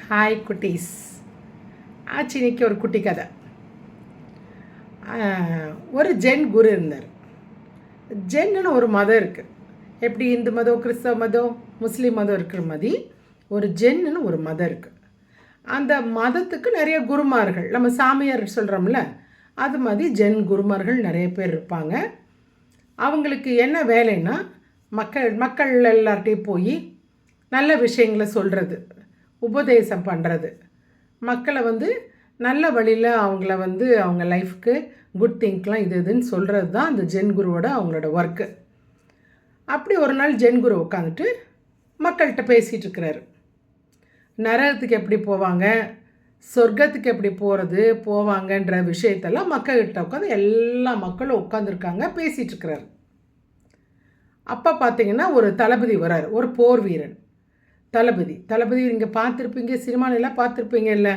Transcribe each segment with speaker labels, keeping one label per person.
Speaker 1: Hi குட்டீஸ். ஆச்சு இன்னைக்கு ஒரு குட்டி கதை. ஒரு ஜென் குரு இருந்தார். ஜென்னு ஒரு மதம் இருக்குது. எப்படி இந்து மதம், கிறிஸ்தவ மதம், முஸ்லீம் மதம் இருக்கிற மாதிரி ஒரு ஜென்னு ஒரு மதம் இருக்குது. அந்த மதத்துக்கு நிறைய குருமார்கள், நம்ம சாமியார் சொல்கிறோம்ல, அது மாதிரி ஜென் குருமார்கள் நிறைய பேர் இருப்பாங்க. அவங்களுக்கு என்ன வேலைன்னா, மக்கள் எல்லார்ட்டையும் போய் நல்ல விஷயங்களை சொல்கிறது, உபதேசம் பண்ணுறது, மக்களை நல்ல வழியில் அவங்க லைஃப்க்கு குட் திங்க்லாம் இதுன்னு சொல்கிறது தான் அந்த ஜென் குருவோட அவங்களோட ஒர்க்கு. அப்படி ஒரு நாள் ஜென் குரு உட்காந்துட்டு மக்கள்கிட்ட பேசிகிட்டு இருக்கிறாரு. நரகத்துக்கு எப்படி போவாங்க, சொர்க்கத்துக்கு எப்படி போவாங்கன்ற விஷயத்தெல்லாம் மக்கள்கிட்ட உட்காந்து எல்லா மக்களும் உட்காந்துருக்காங்க, பேசிகிட்ருக்கிறாரு. அப்போ பார்த்தீங்கன்னா ஒரு தளபதி வராரு, ஒரு போர் வீரன். தளபதி நீங்கள் பார்த்துருப்பீங்க, சினிமாலெல்லாம் பார்த்துருப்பீங்க இல்லை,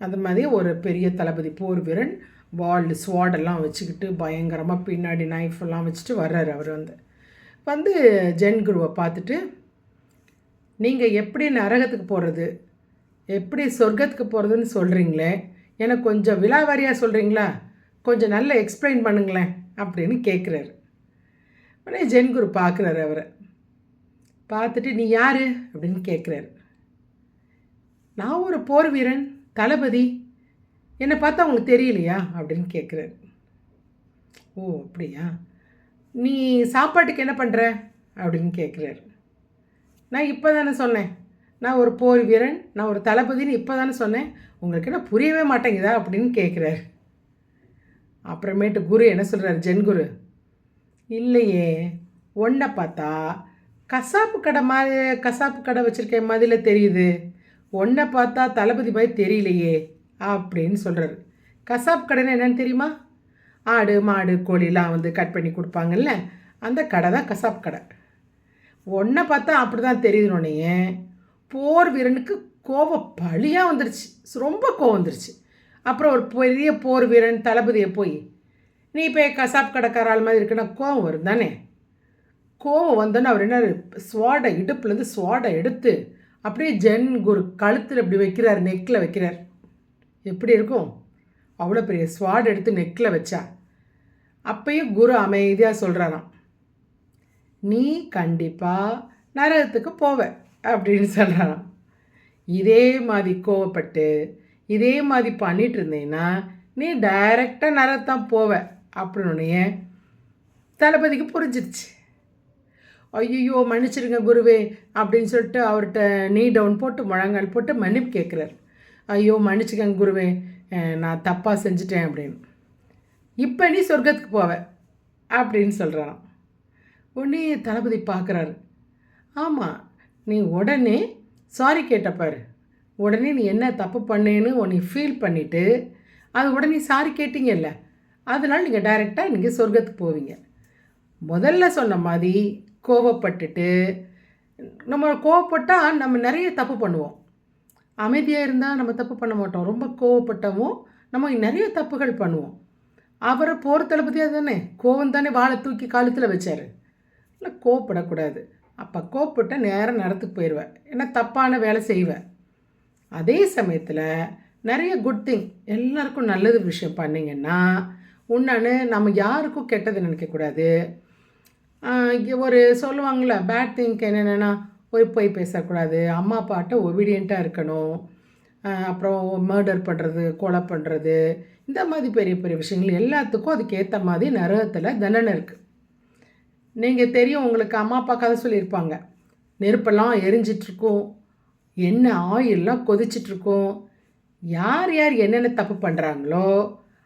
Speaker 1: அந்த மாதிரி ஒரு பெரிய தளபதி போர் வீரன், வால்டு ஸ்வாடெல்லாம் வச்சுக்கிட்டு பயங்கரமாக பின்னாடி நைஃபெல்லாம் வச்சுட்டு வர்றாரு. அவர் வந்து ஜென் குருவை பார்த்துட்டு, நீங்கள் எப்படி நரகத்துக்கு போகிறது, எப்படி சொர்க்கத்துக்கு போகிறதுன்னு சொல்கிறீங்களே, எனக்கு கொஞ்சம் விலாவாரியாக சொல்கிறீங்களா, கொஞ்சம் நல்லா எக்ஸ்பிளைன் பண்ணுங்களேன் அப்படின்னு கேட்குறாரு. உடனே ஜென் குரு பார்க்குறாரு. அவரை பார்த்துட்டு, நீ யார் அப்படின்னு கேட்குறாரு. நான் ஒரு போர் வீரன், தளபதி, என்னை பார்த்தா உங்களுக்கு தெரியலையா அப்படின்னு கேட்குறாரு. ஓ அப்படியா, நீ சாப்பாட்டுக்கு என்ன பண்ணுற அப்படின்னு கேட்குறாரு. நான் இப்போ தானே சொன்னேன், நான் ஒரு போர் வீரன், நான் ஒரு தளபதின்னு இப்போ தானே சொன்னேன், உங்களுக்கு என்ன புரியவே மாட்டேங்குதா அப்படின்னு கேட்குறாரு. அப்புறமேட்டு குரு என்ன சொல்கிறார், ஜென் குரு, இல்லையே, ஒன்றை பார்த்தா கசாப்பு கடை வச்சுருக்க மாதிரில தெரியுது, ஒன்றை பார்த்தா தளபதி மாதிரி தெரியலையே அப்படின்னு சொல்கிறாரு. கசாப்பு கடைன்னு என்னென்னு தெரியுமா? ஆடு மாடு கோழிலாம் கட் பண்ணி கொடுப்பாங்கல்ல, அந்த கடை தான் கசாப்பு கடை. ஒன்றை பார்த்தா அப்படி தான் தெரியுதுனோடனே போர் வீரனுக்கு கோபம் பழியாக வந்துருச்சு, ரொம்ப கோவம் வந்துருச்சு. அப்புறம் ஒரு பெரிய போர் வீரன் தளபதியை போய், நீ இப்போ கசாப்பு கடைக்காரால் மாதிரி இருக்குன்னா கோவம் வரும் தானே. கோவம் வந்தோன்னு அவர் என்ன, இடுப்புலேருந்து ஸ்வாடை எடுத்து அப்படியே ஜென் குரு கழுத்தில் இப்படி வைக்கிறார், நெக்கில் வைக்கிறார். எப்படி இருக்கும், அவ்வளோ பெரிய ஸ்வாட் எடுத்து நெக்கில் வச்சா. அப்பையும் குரு அமைதியாக சொல்கிறாராம், நீ கண்டிப்பாக நரகத்துக்கு போவ அப்படின்னு சொல்கிறாராம். இதே மாதிரி கோவப்பட்டு இதே மாதிரி பண்ணிகிட்டு இருந்தீங்கன்னா நீ டைரெக்டாக நரகத்தான் போவ அப்படின்னு தளபதிக்கு புரிஞ்சிருச்சு. ஐயோ மன்னிச்சிருங்க குருவே அப்படின்னு சொல்லிட்டு அவர்கிட்ட நீ டவுன் போட்டு முழங்கால் போட்டு மன்னிப்பு கேட்குறாரு. ஐயோ மன்னிச்சுக்கங்க குருவே, நான் தப்பாக செஞ்சுட்டேன் அப்படின்னு. இப்போ நீ சொர்க்கத்துக்கு போவ அப்படின்னு சொல்கிறான். உடனே தளபதி பார்க்குறாரு. ஆமாம், நீ உடனே சாரி கேட்டப்பாரு, உடனே நீ என்ன தப்பு பண்ணேன்னு உன்னை ஃபீல் பண்ணிவிட்டு அது உடனே சாரி கேட்டீங்கல்ல, அதனால் நீங்கள் டைரெக்டாக நீங்கள் சொர்க்கத்துக்கு போவீங்க. முதல்ல சொன்ன மாதிரி கோவப்பட்டுட்டு, நம்ம கோவப்பட்டால் நம்ம நிறைய தப்பு பண்ணுவோம். அமைதியாக இருந்தால் நம்ம தப்பு பண்ண மாட்டோம். ரொம்ப கோவப்பட்டவும் நம்ம நிறைய தப்புகள் பண்ணுவோம். அவரை போர் தளபதியாக தானே, கோவம் தானே வாழை தூக்கி காலத்தில் வச்சார். இல்லை, கோவப்படக்கூடாது. அப்போ கோவப்பட்ட நேரம் நேரத்துக்கு போயிடுவேன், ஏன்னா தப்பான வேலை செய்வேன். அதே சமயத்தில் நிறைய குட் திங், எல்லாருக்கும் நல்லது விஷயம் பண்ணிங்கன்னா உன்னான்னு நம்ம யாருக்கும் கெட்டது நினைக்கக்கூடாது. ஒரு சொல்லுவாங்கள, பேட் திங்க் என்னென்னா, போய் பேசக்கூடாது, அம்மா அப்பாட்ட ஒபீடியண்ட்டாக இருக்கணும், அப்புறம் மர்டர் பண்ணுறது, கொலை பண்ணுறது, இந்த மாதிரி பெரிய பெரிய விஷயங்கள் எல்லாத்துக்கும் அதுக்கேற்ற மாதிரி நரகத்தில் தண்டனை இருக்குது. நீங்கள் தெரியும், உங்களுக்கு அம்மா அப்பா கதை சொல்லியிருப்பாங்க, நெருப்பெல்லாம் எரிஞ்சிட்ருக்கும், எண்ணெய் ஆயிலெலாம் கொதிச்சிட்ருக்கும், யார் யார் என்னென்ன தப்பு பண்ணுறாங்களோ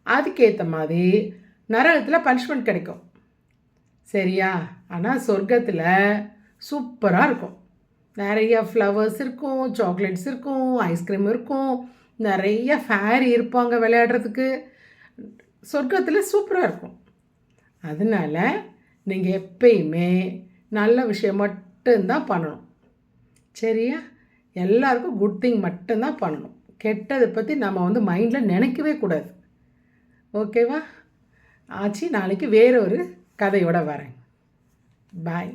Speaker 1: அதுக்கேற்ற மாதிரி நரகத்தில் பனிஷ்மெண்ட் கிடைக்கும், சரியா? ஆனால் சொர்க்கத்தில் சூப்பராக இருக்கும், நிறைய ஃப்ளவர்ஸ் இருக்கும், சாக்லேட்ஸ் இருக்கும், ஐஸ்கிரீம் இருக்கும், நிறைய ஃபேரி இருப்பாங்க விளையாடுறதுக்கு. சொர்க்கத்தில் சூப்பராக இருக்கும். அதனால் நீங்கள் எப்பயுமே நல்ல விஷயம் மட்டும்தான் பண்ணணும், சரியா? எல்லாருக்கும் குட் திங் மட்டும்தான் பண்ணணும், கெட்டதை பற்றி நம்ம மைண்டில் நினைக்கவே கூடாது, ஓகேவா? ஆச்சு, நாளைக்கு வேற ஒரு கதையோடு வரேன். பாய்.